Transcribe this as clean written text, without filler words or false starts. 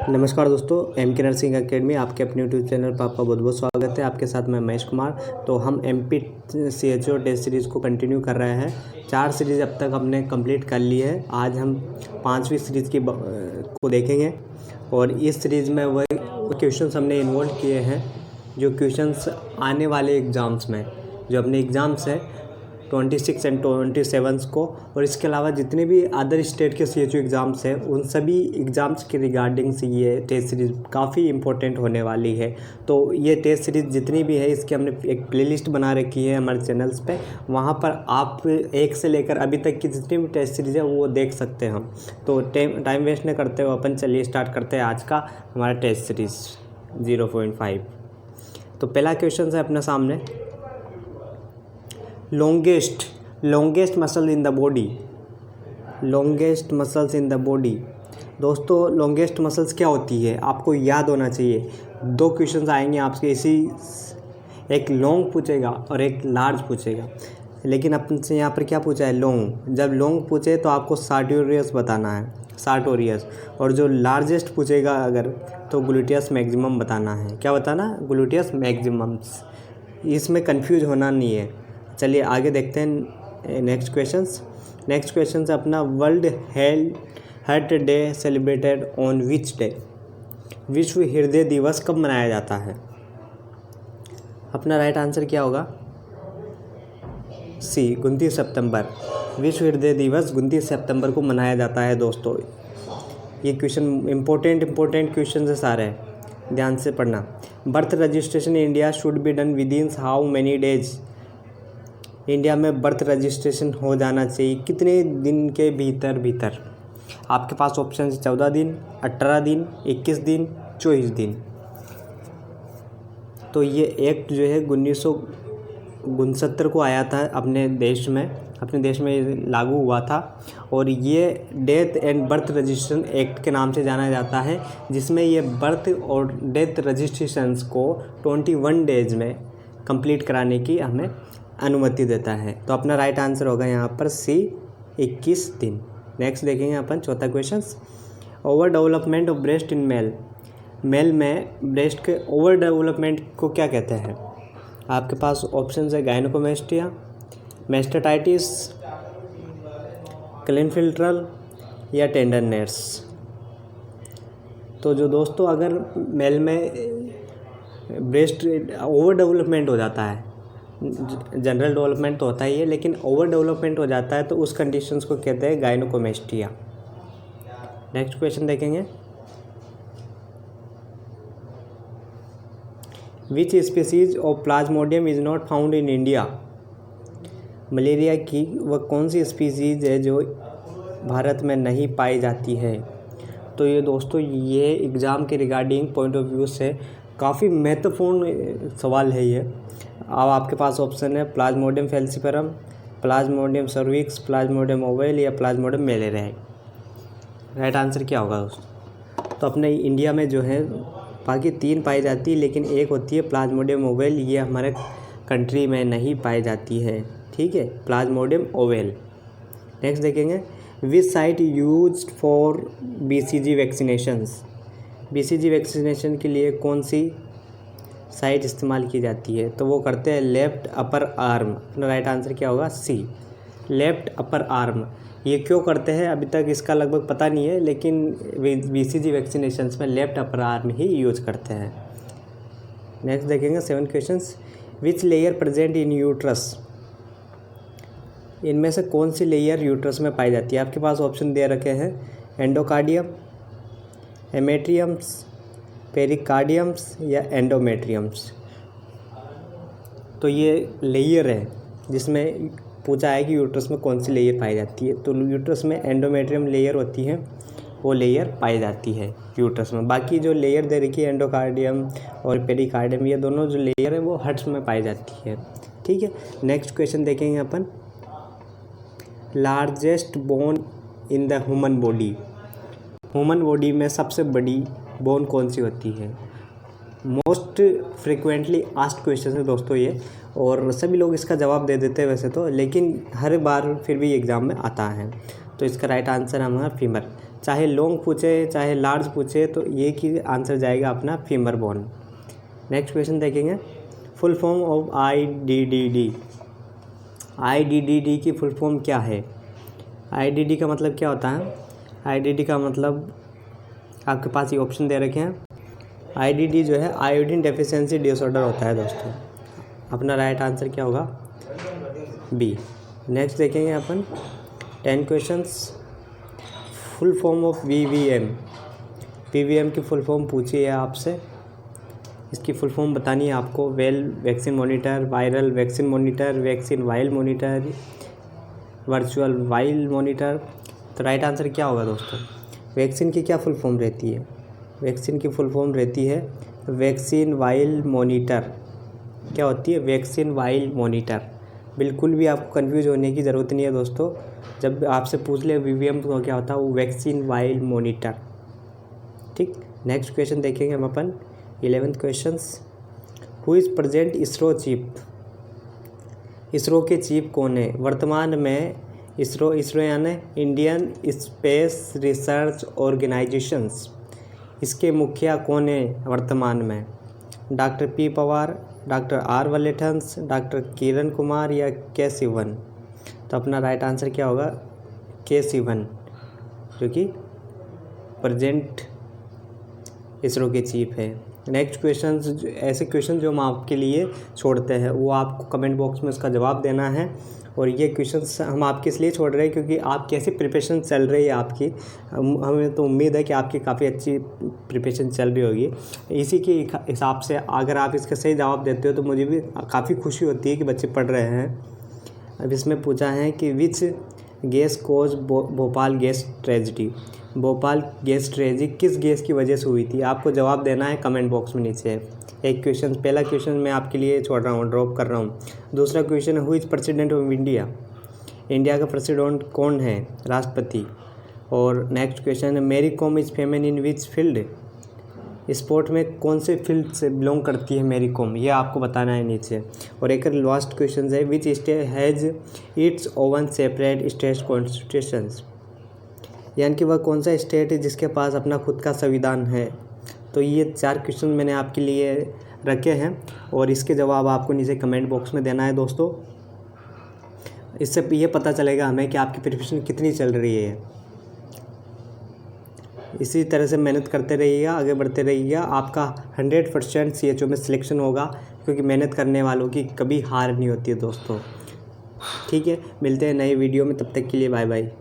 नमस्कार दोस्तों, एम के नर्सिंग एकेडमी आपके अपने यूट्यूब चैनल पर आपका बहुत बहुत स्वागत है। आपके साथ मैं महेश कुमार। तो हम MPCHO टेस्ट सीरीज़ को कंटिन्यू कर रहे हैं। 4 सीरीज़ अब तक हमने कंप्लीट कर ली है। आज हम 5वीं सीरीज़ को देखेंगे और इस सीरीज़ में वह क्वेश्चंस हमने इन्वॉल्व किए हैं जो क्वेश्चंस आने वाले एग्ज़ाम्स में, जो अपने एग्ज़ाम्स हैं 26 एंड 27 को, और इसके अलावा जितने भी अदर स्टेट के CHO एग्ज़ाम्स हैं उन सभी एग्ज़ाम्स के रिगार्डिंग से ये टेस्ट सीरीज़ काफ़ी इंपॉर्टेंट होने वाली है। तो ये टेस्ट सीरीज़ जितनी भी है इसकी हमने एक प्लेलिस्ट बना रखी है हमारे चैनल्स पे। वहाँ पर आप 1 से लेकर अभी तक की जितनी भी टेस्ट सीरीज़ है वो देख सकते हैं हम। तो टाइम वेस्ट न करते हुए अपन चलिए स्टार्ट करते हैं आज का हमारा टेस्ट सीरीज़ 0.5। तो पहला क्वेश्चन है अपने सामने, longest muscle in the body. Longest muscles in the body. दोस्तों, लॉन्गेस्ट मसल्स क्या होती है आपको याद होना चाहिए। 2 क्वेश्चंस आएंगे आपसे इसी, एक लॉन्ग पूछेगा और एक लार्ज पूछेगा। लेकिन अपन से यहाँ पर क्या पूछा है, लॉन्ग। जब लॉन्ग पूछे तो आपको सार्टोरियस बताना है, सार्टोरियस। और जो लार्जेस्ट पूछेगा अगर तो ग्लूटियस मैक्सिमम बताना है। क्या बताना, ग्लूटियस मैक्सिमम्स। इसमें कंफ्यूज होना नहीं है। चलिए आगे देखते हैं नेक्स्ट क्वेश्चन है अपना, world heart day celebrated on which day. विश्व हृदय दिवस कब मनाया जाता है? अपना राइट आंसर क्या होगा, सी 29 सितंबर। विश्व हृदय दिवस 29 सितंबर को मनाया जाता है। दोस्तों, ये क्वेश्चन इम्पोर्टेंट क्वेश्चन है सारे, ध्यान से पढ़ना। Birth registration India should be done with in how many days. India में बर्थ रजिस्ट्रेशन हो जाना चाहिए कितने दिन के भीतर? आपके पास ऑप्शन है 14 दिन, 18 दिन, 21 दिन, 24 दिन। तो ये एक्ट जो है 1969 को आया था अपने देश में लागू हुआ था। और ये death and birth registration act के नाम से जाना जाता है, जिसमें ये बर्थ और डेथ रजिस्ट्रेशंस को 21 डेज में कंप्लीट कराने की हमें अनुमति देता है। तो अपना राइट आंसर होगा यहाँ पर सी 21 दिन। नेक्स्ट देखेंगे अपन चौथा question, over development of breast in male में ब्रेस्ट के ओवर डेवलपमेंट को क्या कहते हैं? आपके पास ऑप्शन है गायनेकोमेस्टिया, मेस्टेटाइटिस, क्लिनफिल्ट्रल या टेंडरनेस। तो जो दोस्तों, अगर मेल में ब्रेस्ट ओवर डेवलपमेंट हो जाता है, जनरल डेवलपमेंट तो होता ही है लेकिन ओवर डेवलपमेंट हो जाता है, तो उस कंडीशंस को कहते हैं गायनेकोमेस्टिया। नेक्स्ट क्वेश्चन देखेंगे, which species of Plasmodium is not found in India. Malaria की वह कौन सी स्पीसीज है जो भारत में नहीं पाई जाती है? तो ये दोस्तों, ये एग्ज़ाम के रिगार्डिंग पॉइंट ऑफ व्यू से काफ़ी महत्वपूर्ण सवाल है ये। अब आपके पास ऑप्शन है Plasmodium falciparum, Plasmodium cervix, Plasmodium oval या प्लाज्मोडियम मेलेरियाई। राइट आंसर क्या होगा दोस्तों? तो अपने इंडिया में जो है बाकी 3 पाई जाती है, लेकिन एक होती है प्लाज्मोडियम ओवेल, ये हमारे कंट्री में नहीं पाई जाती है। ठीक है, प्लाज्मोडियम ओवेल। नेक्स्ट देखेंगे, विच site used for BCG vaccinations. BCG vaccination के लिए कौन सी साइट इस्तेमाल की जाती है? तो वो करते हैं लेफ़्ट अपर आर्म। अपना राइट आंसर क्या होगा, सी लेफ़्ट अपर आर्म। ये क्यों करते हैं अभी तक इसका लगभग पता नहीं है, लेकिन BCG वैक्सीनेशंस में लेफ़्ट अपर आर्म ही यूज करते हैं। नेक्स्ट देखेंगे 7 questions, which layer present in uterus. इनमें से कौन सी लेयर यूट्रस में पाई जाती है? आपके पास ऑप्शन दे रखे हैं एंडोकार्डियम, हेमेट्रियम्स, पेरिकार्डियम्स या एंडोमेट्रियम्स। तो ये लेयर है जिसमें पूछा है कि यूट्रस में कौन सी लेयर पाई जाती है। तो यूट्रस में एंडोमेट्रियम लेयर होती है, वो लेयर पाई जाती है यूट्रस में। बाकी जो लेयर दे रखी है एंडोकार्डियम और पेरिकार्डियम, ये दोनों जो लेयर है वो हर्ट्स में पाई जाती है। ठीक है, नेक्स्ट क्वेश्चन देखेंगे अपन, largest bone in the human body. Human body में सबसे बड़ी बोन कौन सी होती है? मोस्ट फ्रिक्वेंटली आस्क्ड क्वेश्चन है दोस्तों ये, और सभी लोग इसका जवाब दे देते हैं वैसे तो, लेकिन हर बार फिर भी एग्ज़ाम में आता है। तो इसका राइट आंसर हमारा फीमर। चाहे लॉन्ग पूछे चाहे लार्ज पूछे तो ये की आंसर जाएगा अपना फीमर बोन। नेक्स्ट क्वेश्चन देखेंगे, full form of IDDD। IDDD की फुल फॉर्म क्या है? IDD का मतलब क्या होता है? IDD का मतलब आपके पास ये ऑप्शन दे रखे हैं। IDD जो है आयोडीन डेफिशिएंसी डिसऑर्डर होता है दोस्तों। अपना राइट आंसर क्या होगा? बी। नेक्स्ट देखेंगे अपन 10 questions, full form of VVM। PVM की फुल फॉर्म पूछी है आपसे, इसकी फुल फॉर्म बतानी है आपको। Well vaccine monitor, viral vaccine monitor, vaccine while monitor, virtual while monitor. तो राइट आंसर क्या होगा दोस्तों? वैक्सीन की क्या फुल फॉर्म रहती है? वैक्सीन की फुल फॉर्म रहती है वैक्सीन वाइल मॉनिटर। क्या होती है? Vaccine while monitor. बिल्कुल भी आपको कंफ्यूज होने की ज़रूरत नहीं है दोस्तों। जब आपसे पूछ ले VVM तो क्या होता है, वो वैक्सीन वाइल मॉनिटर। ठीक, नेक्स्ट क्वेश्चन देखेंगे हम अपन 11th questions, who is present ISRO chief. ISRO के चीफ कौन है वर्तमान में? इसरो यानी इंडियन स्पेस रिसर्च ऑर्गेनाइजेशंस, इसके मुखिया कौन है वर्तमान में? Doctor P Pawar, doctor R वलेठंस, डॉक्टर किरण कुमार या के सिवन। तो अपना राइट आंसर क्या होगा? के सिवन, जो कि प्रेजेंट इसरो के चीफ है। नेक्स्ट क्वेश्चन, ऐसे क्वेश्चन जो हम आपके लिए छोड़ते हैं वो आपको कमेंट बॉक्स में उसका जवाब देना है। और ये क्वेश्चंस हम आपके इसलिए छोड़ रहे हैं क्योंकि आपकी कैसी प्रिपरेशन चल रही है आपकी। हमें तो उम्मीद है कि आपकी काफ़ी अच्छी प्रिपरेशन चल रही होगी। इसी के हिसाब से अगर आप इसका सही जवाब देते हो तो मुझे भी काफ़ी खुशी होती है कि बच्चे पढ़ रहे हैं। अब इसमें पूछा है कि which gas causes Bhopal gas tragedy. Bhopal gas tragedy किस गैस की वजह से हुई थी? आपको जवाब देना है कमेंट बॉक्स में नीचे। एक क्वेश्चन, पहला क्वेश्चन मैं आपके लिए छोड़ रहा हूँ, ड्रॉप कर रहा हूँ। दूसरा क्वेश्चन है, who is president of India. India का प्रेसिडेंट कौन है? राष्ट्रपति। और नेक्स्ट क्वेश्चन है, Mary Kom is famous in which field. Sport में कौन से फील्ड से बिलोंग करती है मैरी कॉम, ये आपको बताना है नीचे। और एक लास्ट क्वेश्चन है, which state has its oven separate state constitutions. यानी कि वह कौन सा स्टेट है जिसके पास अपना खुद का संविधान है। तो ये 4 क्वेश्चन मैंने आपके लिए रखे हैं और इसके जवाब आपको नीचे कमेंट बॉक्स में देना है दोस्तों। इससे ये पता चलेगा हमें कि आपकी प्रिपरेशन कितनी चल रही है। इसी तरह से मेहनत करते रहिएगा, आगे बढ़ते रहिएगा। आपका 100% CHO में सिलेक्शन होगा, क्योंकि मेहनत करने वालों की कभी हार नहीं होती है दोस्तों। ठीक है, मिलते हैं नई वीडियो में, तब तक के लिए बाय बाय।